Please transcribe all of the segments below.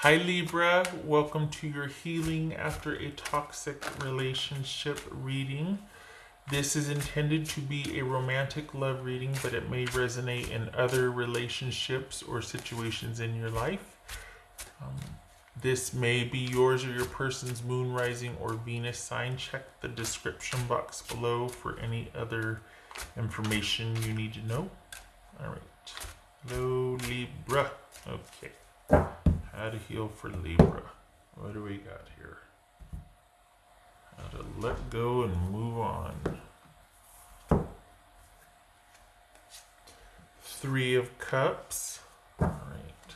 Hi Libra, welcome to your healing after a toxic relationship reading. This is intended to be a romantic love reading, but it may resonate in other relationships or situations in your life. This may be yours or your person's moon, rising, or Venus sign. Check the description box below for any other information you need to know. All right. Hello, Libra. Okay. How to heal for Libra. What do we got here? How to let go and move on. Three of Cups. All right.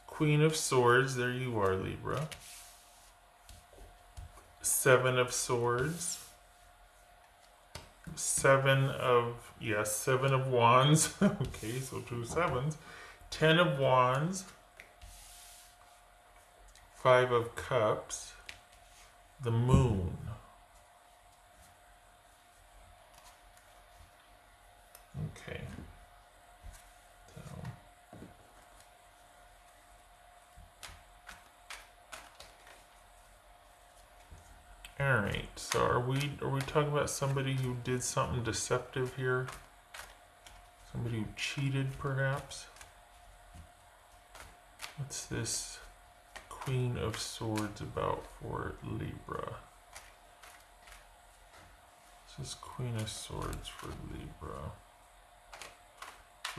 Queen of Swords. There you are, Libra. Seven of Swords. Seven of Wands. Okay, so two sevens. 10 of Wands, 5 of Cups, the Moon. Okay. All right. So are we talking about somebody who did something deceptive here? Somebody who cheated, perhaps? What's this Queen of Swords about for Libra? This is Queen of Swords for Libra.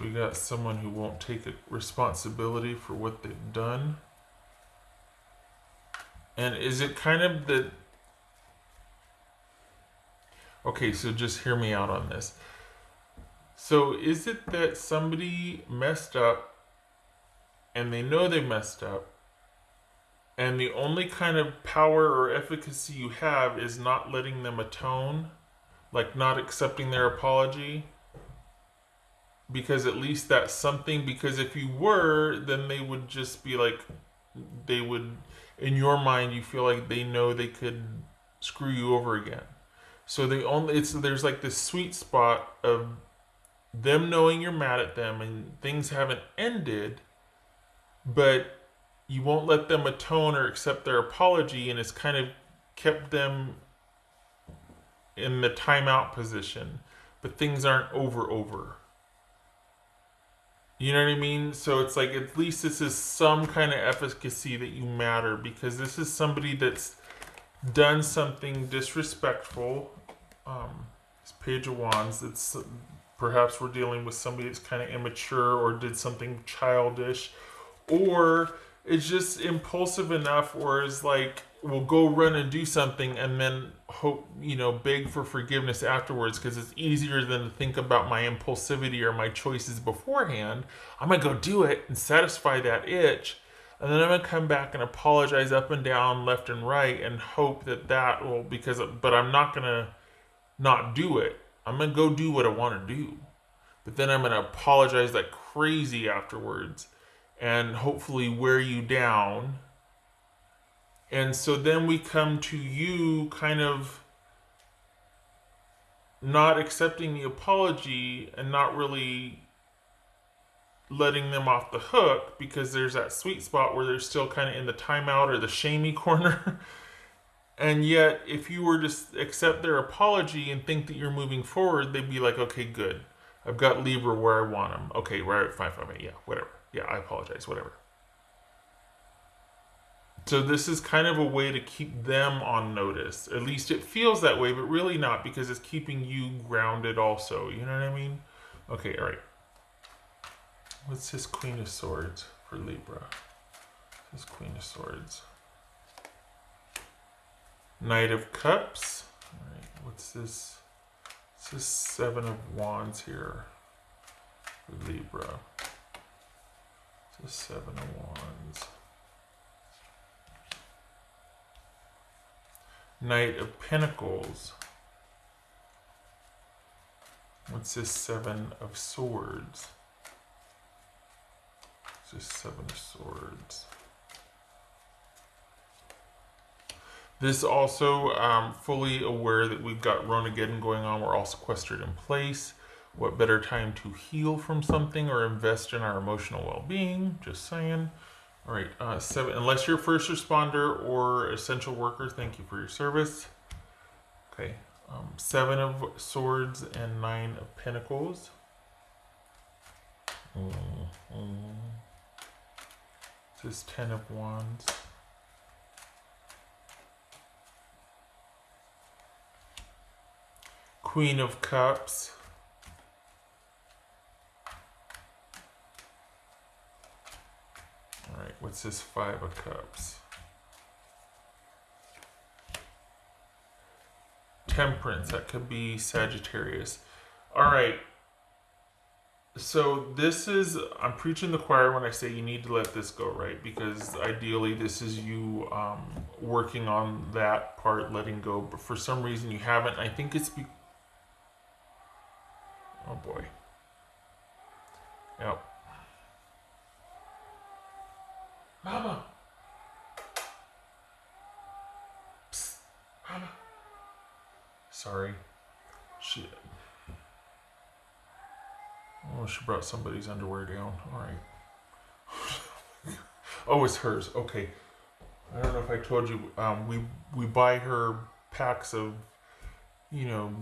We got someone who won't take responsibility for what they've done. And is it kind of the... Okay, so just hear me out on this. So is it that somebody messed up and they know they messed up, and the only kind of power or efficacy you have is not letting them atone, like not accepting their apology? Because at least that's something, because if you were, then they would just be like, they would, in your mind, you feel like they know they could screw you over again. So there's like this sweet spot of them knowing you're mad at them and things haven't ended, but you won't let them atone or accept their apology, and it's kind of kept them in the timeout position, but things aren't over. You know what I mean? So it's like, at least this is some kind of efficacy that you matter, because this is somebody that's done something disrespectful. This Page of Wands, it's perhaps we're dealing with somebody that's kind of immature or did something childish, or it's just impulsive enough, or is like, will go run and do something and then hope, beg for forgiveness afterwards, because it's easier than to think about my impulsivity or my choices beforehand. I'm gonna go do it and satisfy that itch, and then I'm gonna come back and apologize up and down, left and right, and hope that will, but I'm not gonna not do it. I'm gonna go do what I want to do, but then I'm gonna apologize like crazy afterwards and hopefully wear you down. And so then we come to you kind of not accepting the apology and not really letting them off the hook, because there's that sweet spot where they're still kind of in the timeout or the shamey corner. And yet, if you were to accept their apology and think that you're moving forward, they'd be like, okay, good. I've got Libra where I want him. Okay, right, fine, yeah, whatever. Yeah, I apologize, whatever. So this is kind of a way to keep them on notice. At least it feels that way, but really not, because it's keeping you grounded also. You know what I mean? Okay, all right. What's this Queen of Swords for Libra? This Queen of Swords. Knight of Cups. All right, what's this? It's this Seven of Wands here for Libra. It's this Seven of Wands. Knight of Pentacles. What's this Seven of Swords? It's this Seven of Swords. This also, fully aware that we've got Ronageddon going on. We're all sequestered in place. What better time to heal from something or invest in our emotional well-being? Just saying. All right, 7. Unless you're a first responder or essential worker, thank you for your service. Okay, 7 of Swords and 9 of Pentacles. This is 10 of Wands. Queen of Cups. All right, what's this 5 of Cups? Temperance, that could be Sagittarius. All right. So this is, I'm preaching the choir when I say you need to let this go, right? Because ideally this is you working on that part, letting go. But for some reason you haven't. I think it's oh boy. Yep. Mama. Psst. Mama. Sorry. Shit. Oh, she brought somebody's underwear down. All right. Oh, it's hers. Okay. I don't know if I told you. We buy her packs of, you know,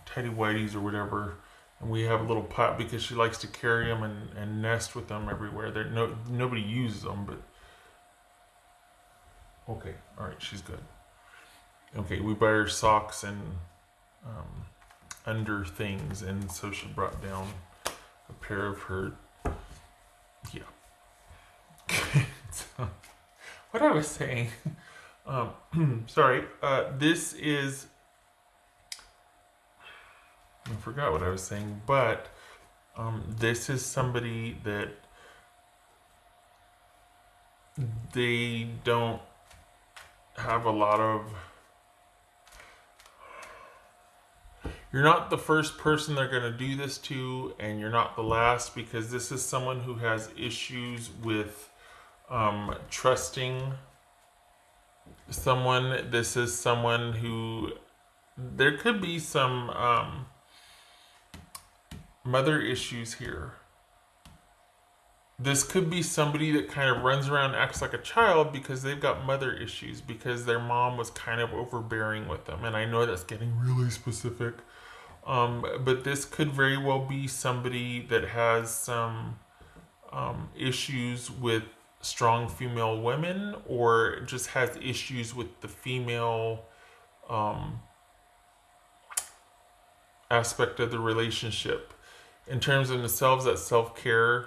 tidy whities or whatever, and we have a little pot because she likes to carry them and nest with them everywhere. Nobody uses them, but okay. All right, she's good. Okay, we buy her socks and under things, and so she brought down a pair of her. Yeah. So, what I was saying. Sorry. This is. I forgot what I was saying, but this is somebody that they don't have a lot of. You're not the first person they're going to do this to, and you're not the last, because this is someone who has issues with trusting someone. This is someone who, there could be some mother issues here. This could be somebody that kind of runs around and acts like a child because they've got mother issues, because their mom was kind of overbearing with them. And I know that's getting really specific. But this could very well be somebody that has some issues with strong female women, or just has issues with the female aspect of the relationship. In terms of themselves, that self-care,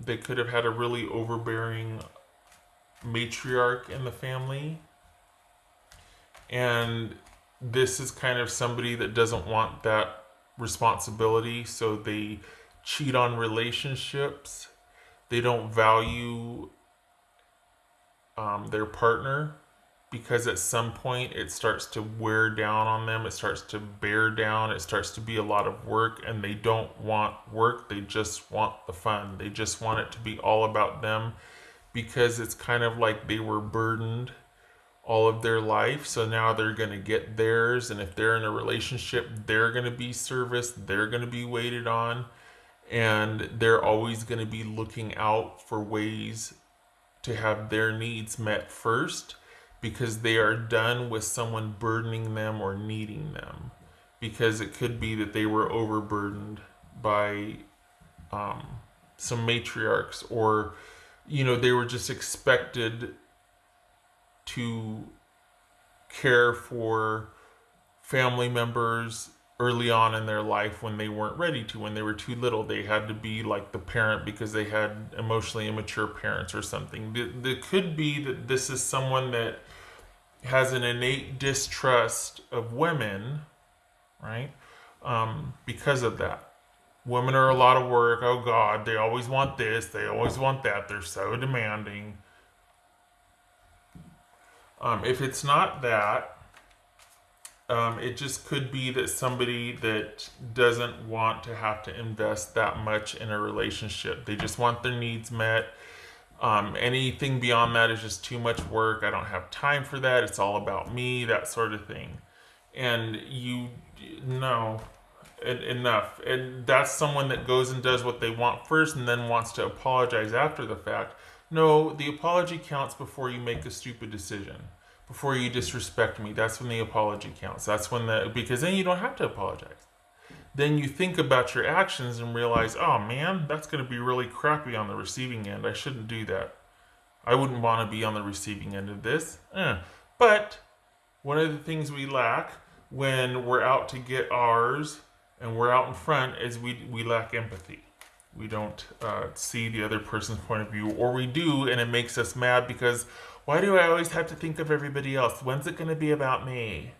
they could have had a really overbearing matriarch in the family. And this is kind of somebody that doesn't want that responsibility, so they cheat on relationships. They don't value their partner, because at some point it starts to wear down on them. It starts to bear down. It starts to be a lot of work, and they don't want work. They just want the fun. They just want it to be all about them, because it's kind of like they were burdened all of their life, so now they're going to get theirs. And if they're in a relationship, they're going to be serviced, they're going to be waited on, and they're always going to be looking out for ways to have their needs met first, because they are done with someone burdening them or needing them. Because it could be that they were overburdened by some matriarchs, or they were just expected to care for family members early on in their life when they weren't ready to. When they were too little, they had to be like the parent because they had emotionally immature parents or something. It could be that this is someone that has an innate distrust of women, right? Because of that. Women are a lot of work. Oh God, they always want this, they always want that. They're so demanding. If it's not that, it just could be that somebody that doesn't want to have to invest that much in a relationship. They just want their needs met. Anything beyond that is just too much work. I don't have time for that. It's all about me, that sort of thing. And enough. And that's someone that goes and does what they want first and then wants to apologize after the fact. No, the apology counts before you make a stupid decision. Before you disrespect me, that's when the apology counts. That's when because then you don't have to apologize. Then you think about your actions and realize, oh man, that's going to be really crappy on the receiving end. I shouldn't do that. I wouldn't want to be on the receiving end of this. But one of the things we lack when we're out to get ours and we're out in front is we lack empathy. We don't see the other person's point of view, or we do, and it makes us mad because why do I always have to think of everybody else? When's it going to be about me?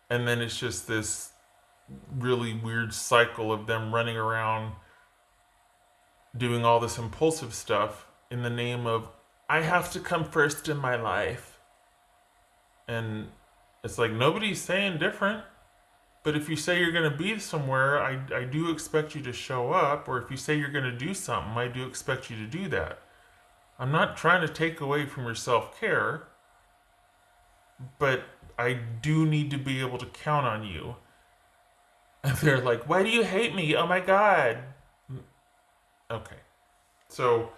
And then it's just this really weird cycle of them running around doing all this impulsive stuff in the name of, I have to come first in my life. And it's like, nobody's saying different. But if you say you're going to be somewhere, I do expect you to show up. Or if you say you're going to do something, I do expect you to do that. I'm not trying to take away from your self-care, but I do need to be able to count on you. And they're like, why do you hate me? Oh my God. Okay. So,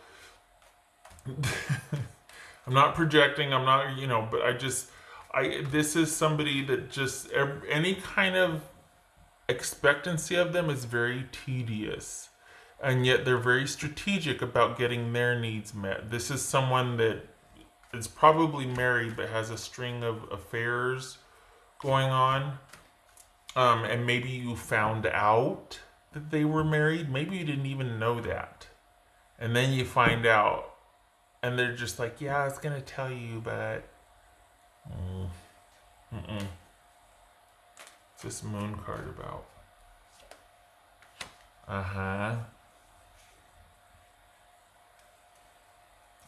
I'm not projecting, I'm not, but this is somebody that just, any kind of expectancy of them is very tedious. And yet they're very strategic about getting their needs met. This is someone that is probably married but has a string of affairs going on. And maybe you found out that they were married. Maybe you didn't even know that. And then you find out. And they're just like, yeah, I was going to tell you, but... What's this moon card about?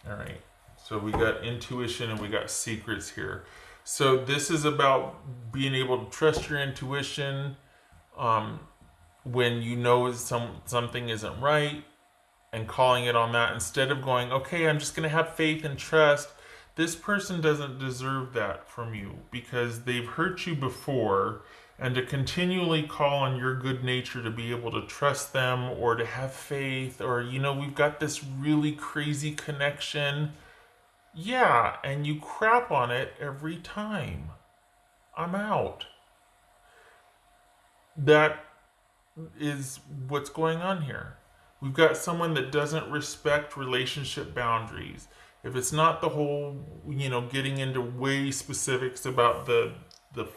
Alright. So we got intuition and we got secrets here. So this is about being able to trust your intuition when you know something isn't right, and calling it on that instead of going, okay, I'm just going to have faith and trust. This person doesn't deserve that from you because they've hurt you before, and to continually call on your good nature to be able to trust them or to have faith or, we've got this really crazy connection. Yeah, and you crap on it every time. I'm out. That is what's going on here. We've got someone that doesn't respect relationship boundaries. If it's not the whole, getting into way specifics about the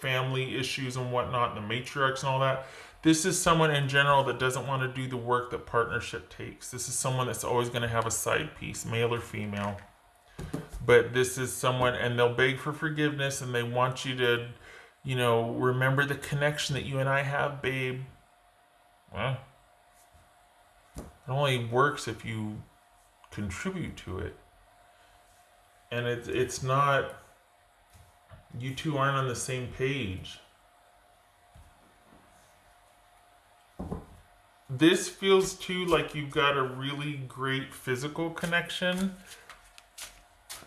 family issues and whatnot, the matriarchs and all that, this is someone in general that doesn't want to do the work that partnership takes. This is someone that's always going to have a side piece, male or female. But this is someone, and they'll beg for forgiveness, and they want you to, remember the connection that you and I have, babe. Well, it only works if you contribute to it. And it's not, you two aren't on the same page. This feels too like you've got a really great physical connection,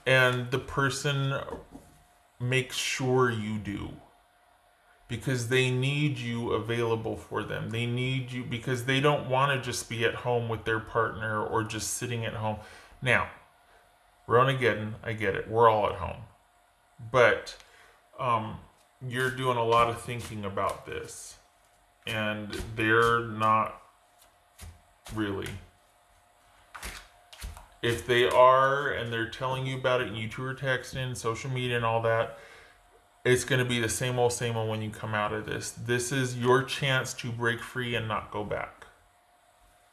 and the person makes sure you do. Because they need you available for them. They need you because they don't want to just be at home with their partner or just sitting at home. Now, Ronageddon, I get it. We're all at home. But you're doing a lot of thinking about this. And they're not really. If they are and they're telling you about it and you two are texting, social media and all that, it's going to be the same old when you come out of this. This is your chance to break free and not go back.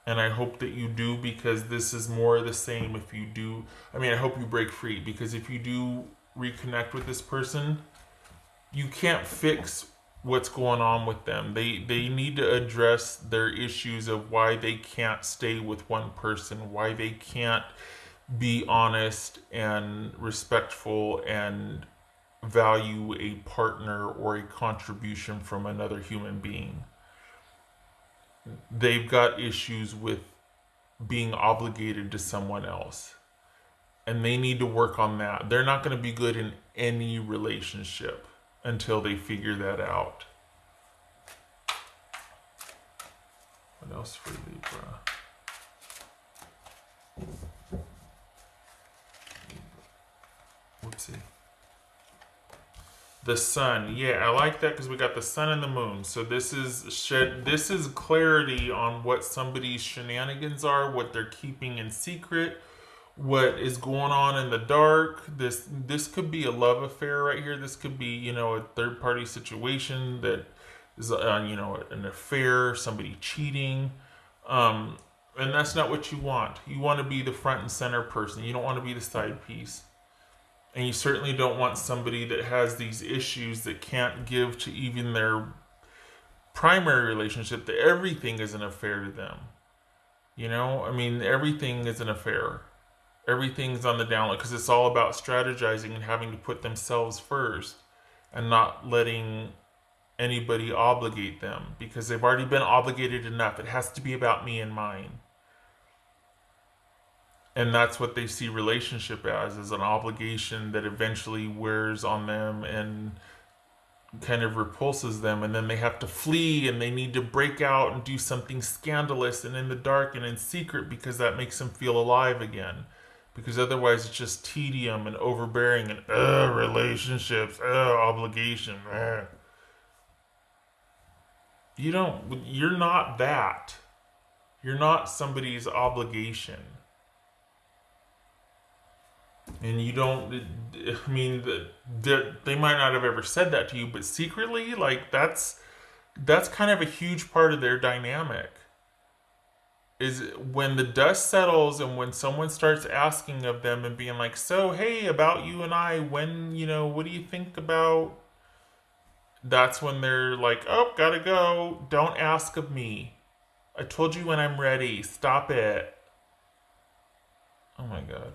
And I hope that you do, because this is more of the same if you do. I hope you break free, because if you do reconnect with this person, you can't fix what's going on with them. They need to address their issues of why they can't stay with one person, why they can't be honest and respectful and value a partner or a contribution from another human being. They've got issues with being obligated to someone else, and they need to work on that. They're not going to be good in any relationship until they figure that out. else for Libra? Whoopsie. The sun. Yeah, I like that because we got the sun and the moon. So this is clarity on what somebody's shenanigans are, what they're keeping in secret, what is going on in the dark. This could be a love affair right here. This could be, you know, a third party situation that is, you know, an affair, somebody cheating. And that's not what you want. You want to be the front and center person. You don't want to be the side piece. And you certainly don't want somebody that has these issues that can't give to even their primary relationship, that everything is an affair to them. You know, I mean, everything is an affair. Everything's on the down low because it's all about strategizing and having to put themselves first and not letting anybody obligate them because they've already been obligated enough. It has to be about me and mine. And that's what they see relationship as, is an obligation that eventually wears on them and kind of repulses them. And then they have to flee and they need to break out and do something scandalous and in the dark and in secret because that makes them feel alive again. Because otherwise it's just tedium and overbearing and relationships, obligation. You're not that. You're not somebody's obligation. And you don't, I mean, they might not have ever said that to you, but secretly, like, that's kind of a huge part of their dynamic. Is when the dust settles and when someone starts asking of them and being like, so, hey, about you and I, when, you know, what do you think about? That's when they're like, oh, gotta go. Don't ask of me. I told you when I'm ready. Stop it. Oh my God.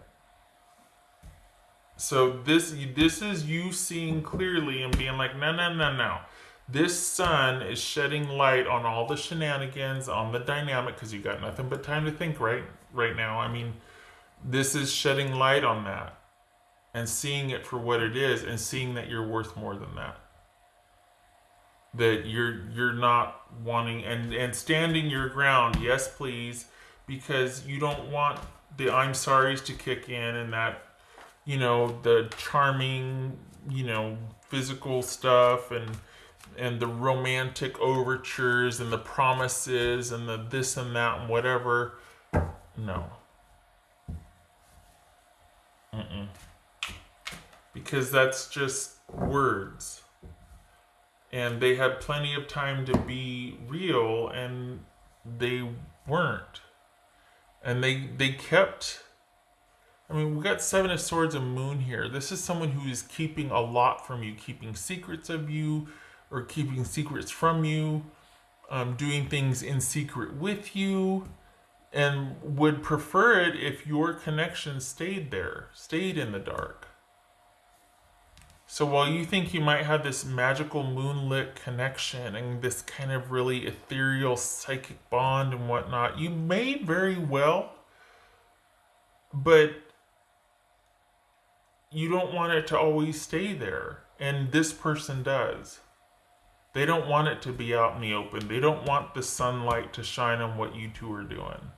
So this is you seeing clearly and being like, no. This sun is shedding light on all the shenanigans, on the dynamic, because you got nothing but time to think right now. I mean, this is shedding light on that and seeing it for what it is and seeing that you're worth more than that. That you're not wanting and standing your ground, yes please, because you don't want the I'm sorry's to kick in and that, you know, the charming, you know, physical stuff and the romantic overtures and the promises and the this and that and whatever. No. Because that's just words. And they had plenty of time to be real and they weren't. And they kept, I mean, we got Seven of Swords and Moon here. This is someone who is keeping a lot from you, keeping secrets of you or keeping secrets from you, doing things in secret with you, and would prefer it if your connection stayed there, stayed in the dark. So while you think you might have this magical moonlit connection and this kind of really ethereal psychic bond and whatnot, you may very well, but you don't want it to always stay there. And this person does. They don't want it to be out in the open. They don't want the sunlight to shine on what you two are doing.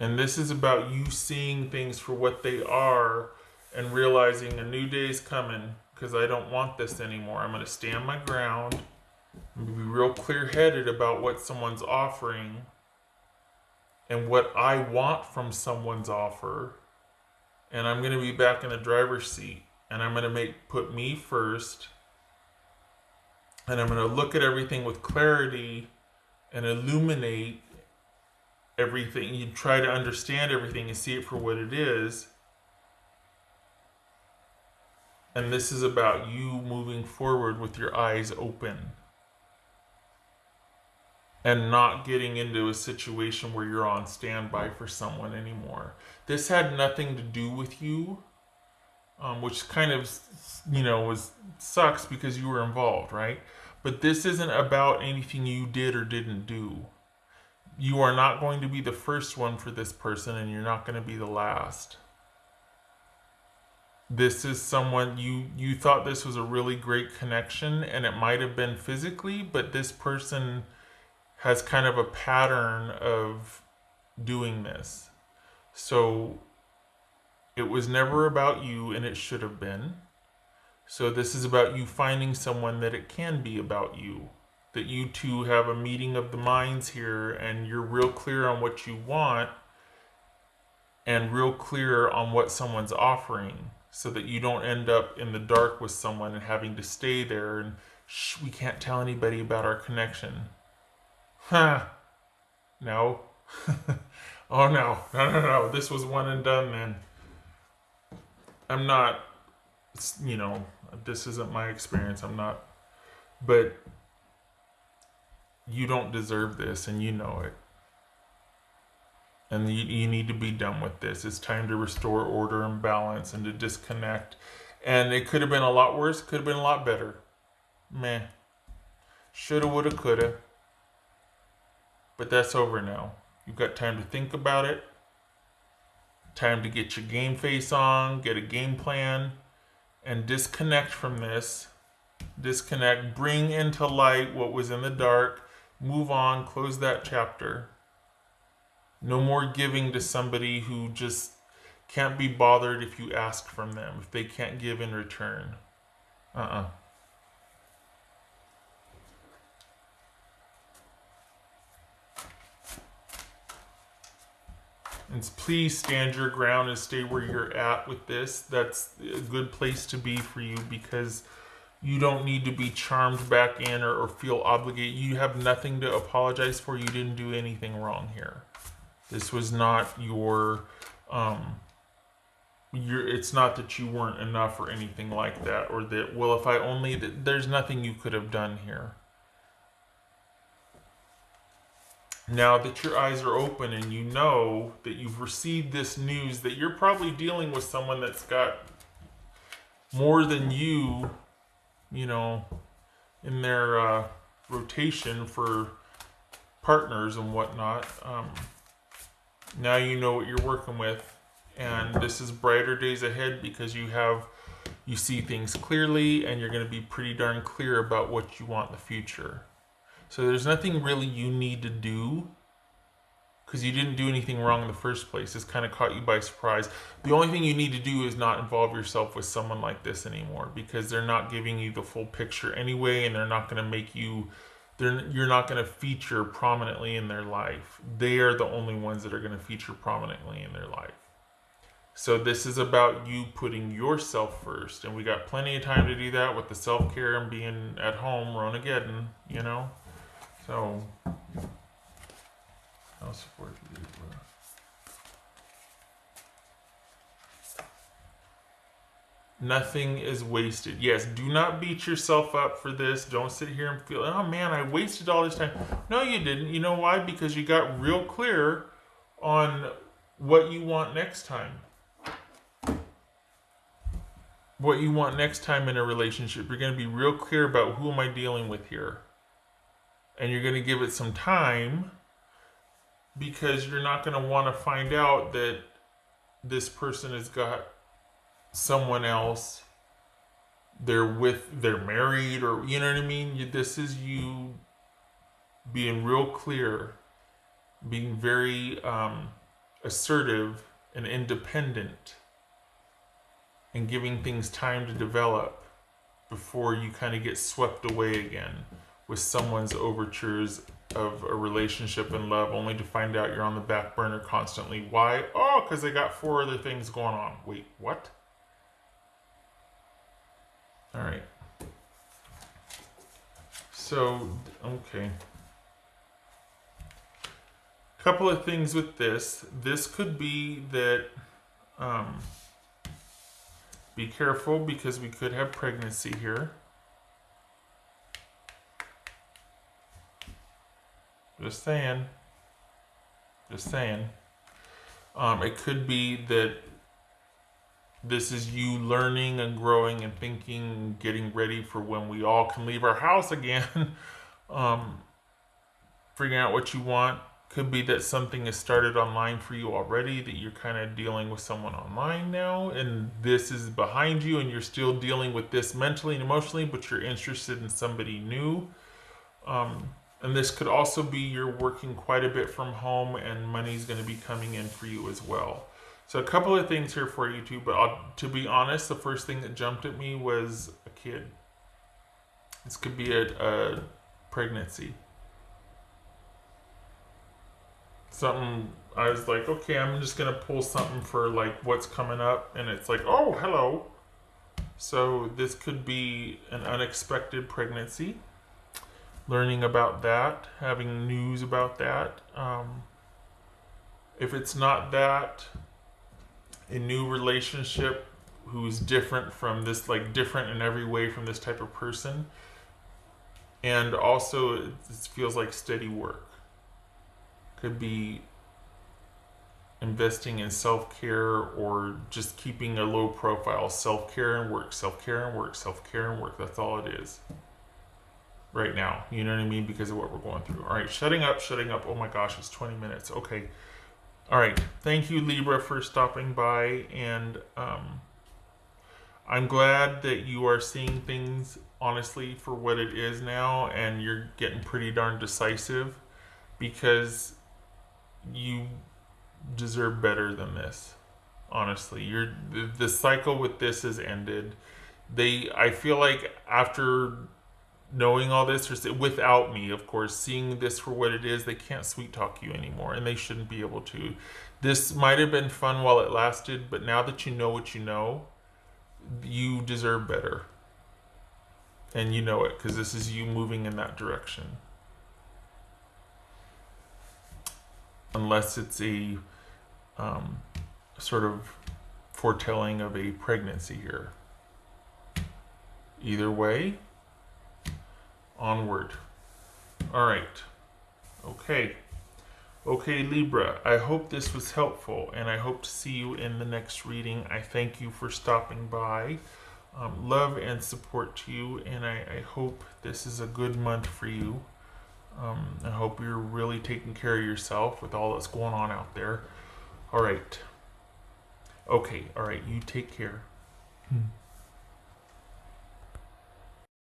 And this is about you seeing things for what they are and realizing a new day's coming because I don't want this anymore. I'm going to stand my ground and be real clear-headed about what someone's offering and what I want from someone's offer. And I'm going to be back in the driver's seat. And I'm going to put me first. And I'm going to look at everything with clarity and illuminate everything. You try to understand everything and see it for what it is. And this is about you moving forward with your eyes open. And not getting into a situation where you're on standby for someone anymore. This had nothing to do with you, which kind of, you know, sucks because you were involved, right? But this isn't about anything you did or didn't do. You are not going to be the first one for this person, and you're not going to be the last. This is someone you thought this was a really great connection, and it might have been physically, but this person has kind of a pattern of doing this. So it was never about you, and it should have been. So this is about you finding someone that it can be about you. That you two have a meeting of the minds here, and you're real clear on what you want and real clear on what someone's offering, so that you don't end up in the dark with someone and having to stay there and we can't tell anybody about our connection. Huh. No. Oh no. No. This was one and done then. I'm not, this isn't my experience. I'm not, but you don't deserve this, and you know it. And you need to be done with this. It's time to restore order and balance and to disconnect. And it could have been a lot worse, could have been a lot better. Meh. Shoulda, woulda, coulda. But that's over now. You've got time to think about it. Time to get your game face on, get a game plan, and disconnect from this. Disconnect, bring into light what was in the dark, move on, close that chapter. No more giving to somebody who just can't be bothered if you ask from them, if they can't give in return. And please stand your ground and stay where you're at with this. That's a good place to be for you, because you don't need to be charmed back in or feel obligated. You have nothing to apologize for. You didn't do anything wrong here. This was not it's not that you weren't enough or anything like that, or that, well, if I only, there's nothing you could have done here. Now that your eyes are open and you know that you've received this news, that you're probably dealing with someone that's got more than you, in their rotation for partners and whatnot. Now you know what you're working with, and this is brighter days ahead, because you see things clearly, and you're going to be pretty darn clear about what you want in the future. So there's nothing really you need to do, because you didn't do anything wrong in the first place. This kind of caught you by surprise. The only thing you need to do is not involve yourself with someone like this anymore, because they're not giving you the full picture anyway, and they're not going to make you, you're not going to feature prominently in their life. They are the only ones that are going to feature prominently in their life. So this is about you putting yourself first, and we got plenty of time to do that with the self-care and being at home, Ronageddon, So, I'll support you. Nothing is wasted. Yes, do not beat yourself up for this. Don't sit here and feel, oh man, I wasted all this time. No, you didn't. You know why? Because you got real clear on what you want next time. What you want next time in a relationship. You're going to be real clear about, who am I dealing with here? And you're going to give it some time, because you're not going to want to find out that this person has got someone else, they're married, or you know what I mean? This is you being real clear, being very assertive and independent, and giving things time to develop before you kind of get swept away again with someone's overtures of a relationship and love, only to find out you're on the back burner constantly. Why? Oh, because they got 4 other things going on. Wait, what? All right. So, okay. Couple of things with this. This could be that, be careful, because we could have pregnancy here. Just saying. It could be that this is you learning and growing and thinking, getting ready for when we all can leave our house again. Figuring out what you want. Could be that something has started online for you already, that you're kind of dealing with someone online now, and this is behind you, and you're still dealing with this mentally and emotionally, but you're interested in somebody new. And this could also be you're working quite a bit from home and money's going to be coming in for you as well. So a couple of things here for you too, but to be honest, the first thing that jumped at me was a kid. This could be a pregnancy. Something, I was like, okay, I'm just going to pull something for like what's coming up. And it's like, oh, hello. So this could be an unexpected pregnancy. Learning about that, having news about that. If it's not that, a new relationship who's different from this, like different in every way from this type of person. And also, it feels like steady work. Could be investing in self-care or just keeping a low profile. Self-care and work, self-care and work, self-care and work. That's all it is right now. You know what I mean? Because of what we're going through. All right, shutting up. Oh my gosh, it's 20 minutes. Okay. All right. Thank you, Libra, for stopping by. And I'm glad that you are seeing things honestly for what it is now, and you're getting pretty darn decisive, because you deserve better than this. Honestly, the cycle with this has ended. I feel like after knowing all this, or without me, of course, seeing this for what it is, they can't sweet talk you anymore, and they shouldn't be able to. This might have been fun while it lasted, but now that you know what you know, you deserve better. And you know it, because this is you moving in that direction. Unless it's a sort of foretelling of a pregnancy here. Either way, onward. All right. Okay. Okay, Libra, I hope this was helpful, and I hope to see you in the next reading. I thank you for stopping by. Love and support to you, and I hope this is a good month for you. I hope you're really taking care of yourself with all that's going on out there. All right. Okay, all right, you take care.